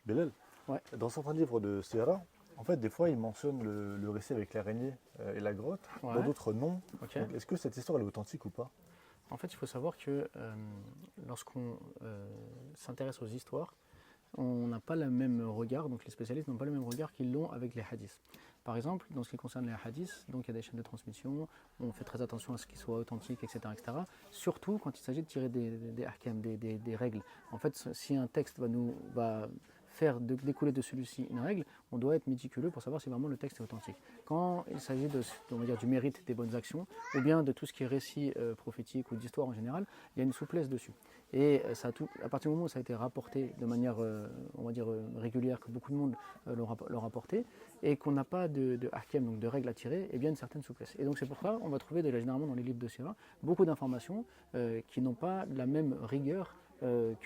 Belal, Ouais, dans certains livres de Sierra, en fait, des fois, ils mentionnent le récit avec l'araignée et la grotte, dans ouais, d'autres non. ok. Donc, est-ce que cette histoire elle est authentique ou pas? En fait, il faut savoir que lorsqu'on s'intéresse aux histoires, on n'a pas le même regard, donc les spécialistes n'ont pas le même regard qu'ils l'ont avec les hadiths. Par exemple, dans ce qui concerne les hadiths, donc il y a des chaînes de transmission, on fait très attention à ce qu'ils soient authentiques, etc., etc. Surtout quand il s'agit de tirer des ahkam, des règles. En fait, si un texte va faire découler de celui-ci une règle, on doit être méticuleux pour savoir si vraiment le texte est authentique. Quand il s'agit on va dire, du mérite des bonnes actions, ou bien de tout ce qui est récit prophétique ou d'histoire en général, il y a une souplesse dessus. Et à partir du moment où ça a été rapporté de manière, on va dire, régulière, que beaucoup de monde l'ont rapporté, et qu'on n'a pas de ahkam, donc de règles à tirer, et bien une certaine souplesse. Et donc c'est pour ça qu'on va trouver généralement dans les livres de Sira beaucoup d'informations qui n'ont pas la même rigueur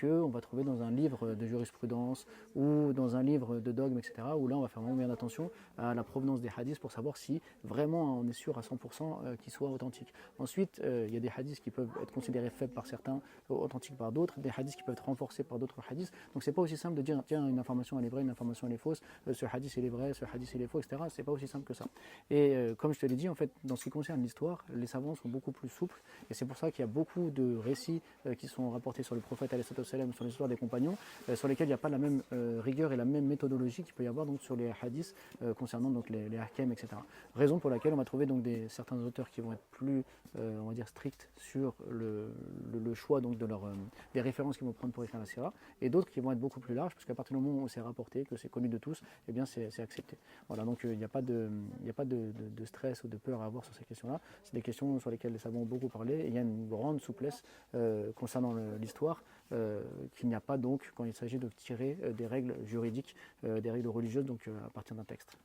qu'on va trouver dans un livre de jurisprudence ou dans un livre de dogme, etc., où là on va faire vraiment bien attention à la provenance des hadiths pour savoir si vraiment on est sûr à 100% qu'ils soient authentiques. Ensuite, il y a des hadiths qui peuvent être considérés faibles par certains, authentiques par d'autres, des hadiths qui peuvent être renforcés par d'autres hadiths. Donc c'est pas aussi simple de dire tiens, une information elle est vraie, une information elle est fausse, ce hadith il est vrai, ce hadith il est faux, etc. C'est pas aussi simple que ça. Et comme je te l'ai dit, en fait, dans ce qui concerne l'histoire, les savants sont beaucoup plus souples et c'est pour ça qu'il y a beaucoup de récits qui sont rapportés sur le prophète salam, sur l'histoire des compagnons, sur lesquels il n'y a pas la même rigueur et la même méthodologie qu'il peut y avoir donc, sur les hadiths concernant donc, les ahkam, etc. Raison pour laquelle on va trouver donc, certains auteurs qui vont être plus on va dire stricts sur le choix donc, des références qu'ils vont prendre pour écrire la sira, et d'autres qui vont être beaucoup plus larges, parce qu'à partir du moment où c'est rapporté, que c'est connu de tous, eh bien c'est accepté. Voilà, donc il n'y a pas, de stress ou de peur à avoir sur ces questions-là. C'est des questions sur lesquelles les savants ont beaucoup parlé, et il y a une grande souplesse concernant l'histoire, qu'il n'y a pas donc quand il s'agit de tirer des règles juridiques, des règles religieuses, donc à partir d'un texte.